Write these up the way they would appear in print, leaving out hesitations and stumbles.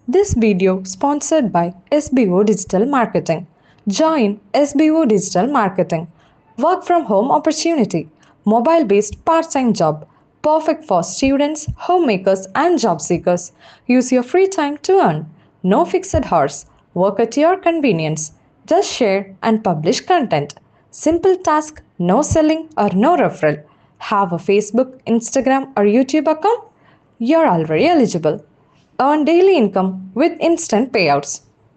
This video sponsored by SBO Digital Marketing. Join SBO Digital Marketing. Work from home opportunity. Mobile based part time job. Perfect for students, homemakers, and job seekers. Use your free time to earn. No fixed hours. Work at your convenience. Just share and publish content. Simple task, no selling or no referral. Have a Facebook, Instagram, or YouTube account? You're already eligible. Earn daily income with instant payouts.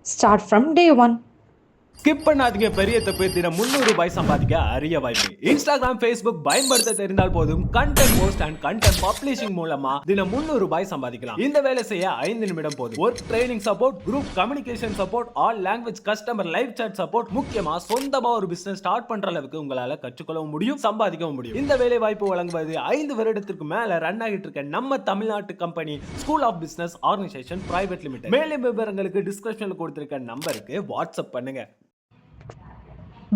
Start from day one. Skip பண்ணாதீங்க. பெரிய தப்பு. தினம் 300 ரூபாய் சம்பாதிக்க அரிய வாய்ப்பு. Instagram, Facebook பயன்படுத்த தெரிந்தால் போதும் content post and content publishing மூலமா தினம் 300 ரூபாய் சம்பாதிக்கலாம். இந்த வேலை செய்ய 5 நிமிடம் போதும். Work training support, group communication support, all language customer live chat support, முக்கியமா சொந்தமா ஒரு பிசினஸ் ஸ்டார்ட் பண்ற அளவுக்கு உங்களால கற்றுக்கொள்ளவும் முடியும், சம்பாதிக்கவும் முடியும். இந்த வேலை வாய்ப்பு வழங்குவது 5 வருடத்திற்கு மேல ரன் ஆகிட்டு இருக்க நம்ம தமிழ்நாட்டு company school of business organisation private limited. மேலும் விவரங்களுக்கு டிஸ்கிரிப்ஷன்ல கொடுத்திருக்க நம்பருக்கு வாட்ஸ்அப் பண்ணுங்க.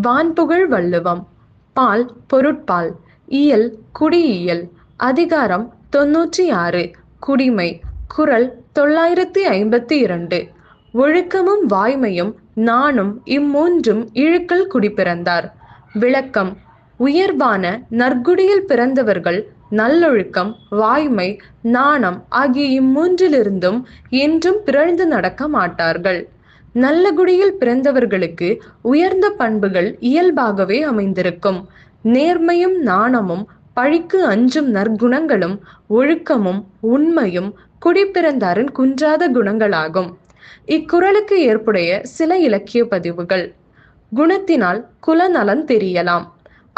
வான்புகழ் வள்ளுவம். பால் பொருட்பால். இயல் குடியியல். அதிகாரம் 96. குடிமை. குறள் 952. ஒழுக்கமும் வாய்மையும் நாணும் இம்மூன்றும் இழுக்கல் குடிப்பிறந்தார். விளக்கம். உயர்வான நற்குடியில் பிறந்தவர்கள் நல்லொழுக்கம், வாய்மை, நாணம் ஆகிய இம்மூன்றிலிருந்தும் என்றும் பிறழ்ந்து நடக்க மாட்டார்கள். நல்ல குடியில் பிறந்தவர்களுக்கு உயர்ந்த பண்புகள் இயல்பாகவே அமைந்திருக்கும். நேர்மையும் நாணமும் பழிக்கு அஞ்சும் நற்குணங்களும் ஒழுக்கமும் உண்மையும் குடிப்பிறந்தாரின் குன்றாத குணங்களாகும். இக்குறளுக்கு ஏற்புடைய சில இலக்கிய பதிவுகள். குணத்தினால் குலநலன் தெரியலாம்.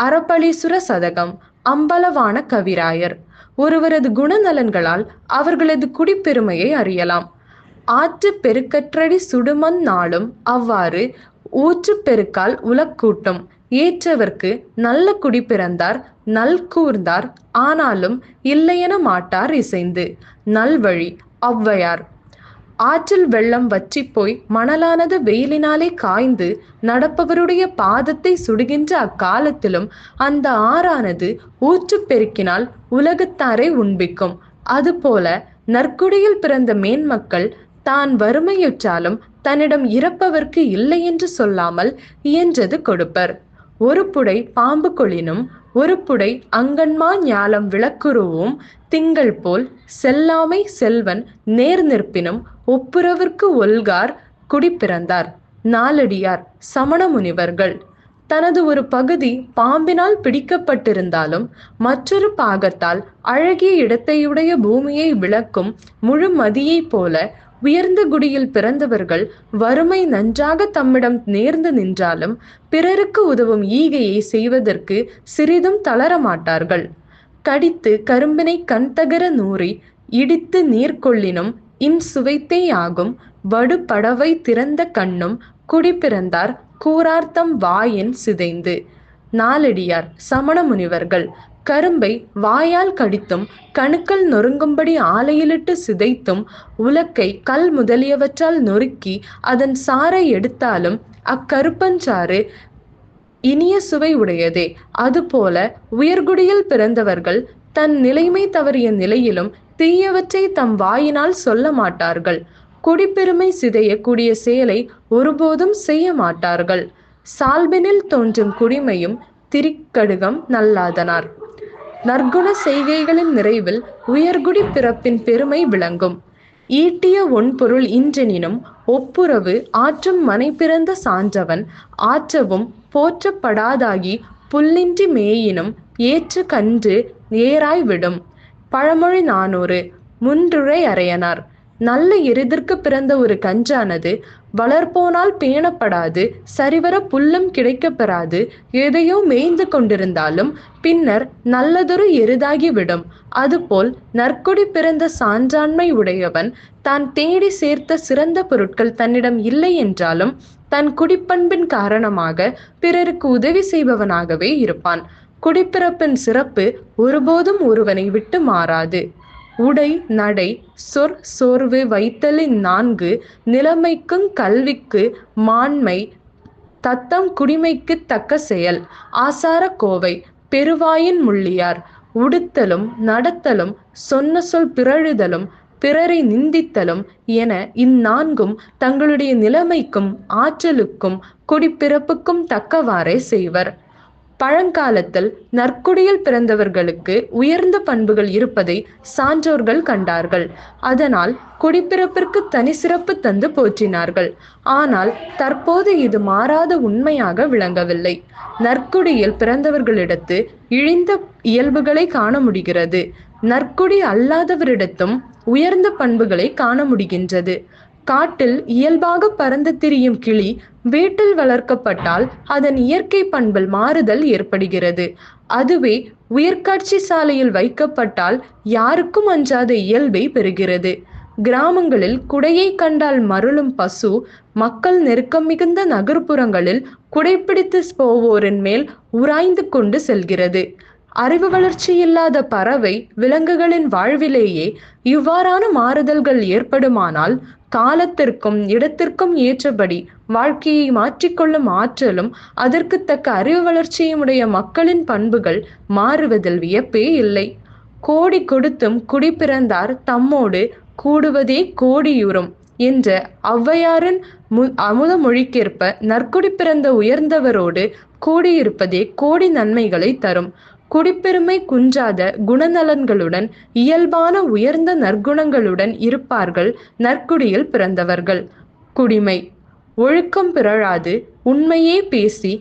அறப்பளீசுர சதகம். அம்பலவான கவிராயர். ஒருவரது குணநலன்களால் அவர்களது குடிப்பெருமையை அறியலாம். ஆற்று பெருக்கற்றடி சுடுமண் நாளும் அவ்வாறு ஊற்று பெருக்கால் உலக்கூட்டும். ஏற்றவர்க்கு நல்ல குடி பிறந்தார் நல் கூர்ந்தார் ஆனாலும் இல்லையென மாட்டார் இசைந்து. நல்வழி. ஔவையார். ஆற்றில் வெள்ளம் வற்றி போய் மணலானது வெயிலினாலே காய்ந்து நடப்பவருடைய பாதத்தை சுடுகின்ற அக்காலத்திலும் அந்த ஆறானது ஊற்று பெருக்கினால் உலகத்தாரை உண்பிக்கும். அதுபோல நற்குடியில் பிறந்த மேன்மக்கள் தான் வறுமையுற்றாலும் தன்னிடம் இறப்பவர்க்கு இல்லை என்று சொல்லாமல் இயன்றது கொடுப்பர். ஒரு புடை பாம்பு கொளினும் ஒரு புடை அங்கன்மா ஞாலம் விளக்குருவும் திங்கள் போல் செல்லாமை செல்வன் நேர் நிற்பினும் ஒப்புரவிற்கு ஒல்கார் குடிப்பிறந்தார். நாலடியார். சமண முனிவர்கள். தனது ஒரு பகுதி பாம்பினால் பிடிக்கப்பட்டிருந்தாலும் மற்றொரு பாகத்தால் அழகிய இடத்தையுடைய பூமியை விளக்கும் முழு மதியை போல உயர்ந்த குடியில் பிறந்தவர்கள் வறுமை நன்றாக தம்மிடம் நேர்ந்து நின்றாலும் பிறருக்கு உதவும் ஈகையை செய்வதற்கு சிறிதும் தளரமாட்டார்கள். கடித்து கரும்பினை கண்தகர நூறி இடித்து நீர் கொள்ளினும் சுவைத்தே ஆகும். வடு படவை திறந்த கண்ணும் குடிப்பிறந்தார் கூரார்த்தம் வாயின் சிதைந்து. நாலடியார். சமண முனிவர்கள். கரும்பை வாயால் கடித்தும் கணுக்கள் நொறுங்கும்படி ஆலையிலிட்டு சிதைத்தும் உலக்கை கல் முதலியவற்றால் நொறுக்கி அதன் சாறை எடுத்தாலும் அக்கருப்பஞ்சாறு இனிய சுவை உடையதே. அதுபோல உயர்குடியில் பிறந்தவர்கள் தன் நிலைமை தவறிய நிலையிலும் தீயவற்றை தம் வாயினால் சொல்ல மாட்டார்கள். குடிப்பெருமை சிதைய கூடிய செயலை ஒருபோதும் செய்ய மாட்டார்கள். சால்பினில் தோன்றும் குடிமையும் திரிக்கடுகம் நல்லாதனார். நற்குண செய்கைகளின் நிறைவில் உயர்குடி பிறப்பின் பெருமை விளங்கும். ஈட்டிய ஒன்பொருள் இன்றெனினும் ஒப்புரவு ஆற்றும் மனை பிறந்த சான்றவன் ஆற்றவும் போற்றப்படாதாகி புல்லின்றி மேயினும் ஏற்று கன்று ஏராய் விடும். பழமொழி 400. முன்றுரை அறையனார். நல்ல எருதிற்கு பிறந்த ஒரு கன்றானது வளர்ப்போனால் பேணப்படாது, சரிவர புல்லும் கிடைக்கப்பெறாது, எதையோ மேய்ந்து கொண்டிருந்தாலும் பின்னர் நல்லதொரு எருதாகி விடும். அதுபோல் நற்குடி பிறந்த சான்றாண்மை உடையவன் தான் தேடி சேர்த்த சிறந்த பொருட்கள் தன்னிடம் இல்லை என்றாலும் தன் குடிப்பண்பின் காரணமாக பிறருக்கு உதவி செய்பவனாகவே இருப்பான். குடிப்பிறப்பின் சிறப்பு ஒருபோதும் ஒருவனை விட்டு மாறாது. உடை நடை சொற் சோர்வு வைத்தலின் 4 நிலைமைக்குங் கல்விக்கு மாண்மை தத்தம் குடிமைக்கு தக்க செயல். ஆசார கோவை. பெருவாயின் முள்ளியார். உடுத்தலும் நடத்தலும் சொன்ன சொல் பிறழுதலும் பிறரை நிந்தித்தலும் என இந்நான்கும் தங்களுடைய நிலைமைக்கும் ஆற்றலுக்கும் குடிப்பிறப்புக்கும் தக்கவாறே செய்வர். பழங்காலத்தில் நற்குடியில் பிறந்தவர்களுக்கு உயர்ந்த பண்புகள் இருப்பதை சான்றோர்கள் கண்டார்கள். அதனால் குடிப்பிறப்பிற்கு தனி சிறப்பு தந்து போற்றினார்கள். ஆனால் தற்போது இது மாறாத உண்மையாக விளங்கவில்லை. நற்குடியில் பிறந்தவர்களிடத்து இழிந்த இயல்புகளை காண முடிகிறது. நற்குடி அல்லாதவரிடத்தும் உயர்ந்த பண்புகளை காண முடிகின்றது. காட்டில் இயல்பாக பறந்து திரியும் கிளி வீட்டில் வளர்க்கப்பட்டால் அதன் இயற்கை பண்பில் மாறுதல் ஏற்படுகிறது. அதுவே உயர்காட்சி சாலையில் வைக்கப்பட்டால் யாருக்கும் அஞ்சாத இயல்பை பெறுகிறது. கிராமங்களில் குடையை கண்டால் மருளும் பசு மக்கள் நெருக்கம் மிகுந்த நகர்ப்புறங்களில் குடைப்பிடித்து போவோரின் மேல் உராய்ந்து கொண்டு செல்கிறது. அறிவு வளர்ச்சி இல்லாத பறவை விலங்குகளின் வாழ்விலேயே இவ்வாறான மாறுதல்கள் ஏற்படுமானால் காலத்திற்கும் இடத்திற்கும் ஏற்றபடி வாழ்க்கையை மாற்றிக்கொள்ளும் ஆற்றலும் அதற்கு தக்க அறிவு வளர்ச்சியும் உடைய மக்களின் பண்புகள் மாறுவதில் வியப்பே இல்லை. கோடி கொடுத்தும் குடி பிறந்தார் தம்மோடு கூடுவதே கோடியுறும் என்ற ஔவையாரின் அமுத மொழிக்கேற்ப நற்குடி பிறந்த உயர்ந்தவரோடு கூடியிருப்பதே கோடி நன்மைகளை தரும். குடிப்பெருமை குன்றாத குணநலன்களுடன் இயல்பான உயர்ந்த நற்குணங்களுடன் இருப்பார்கள் நற்குடியில் பிறந்தவர்கள். குடிமை ஒழுக்கம் பிறழாது உண்மையே பேசி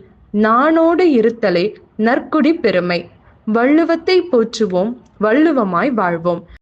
நாணோடு இருத்தலே நற்குடி பெருமை. வள்ளுவத்தை போற்றுவோம், வள்ளுவமாய் வாழ்வோம்.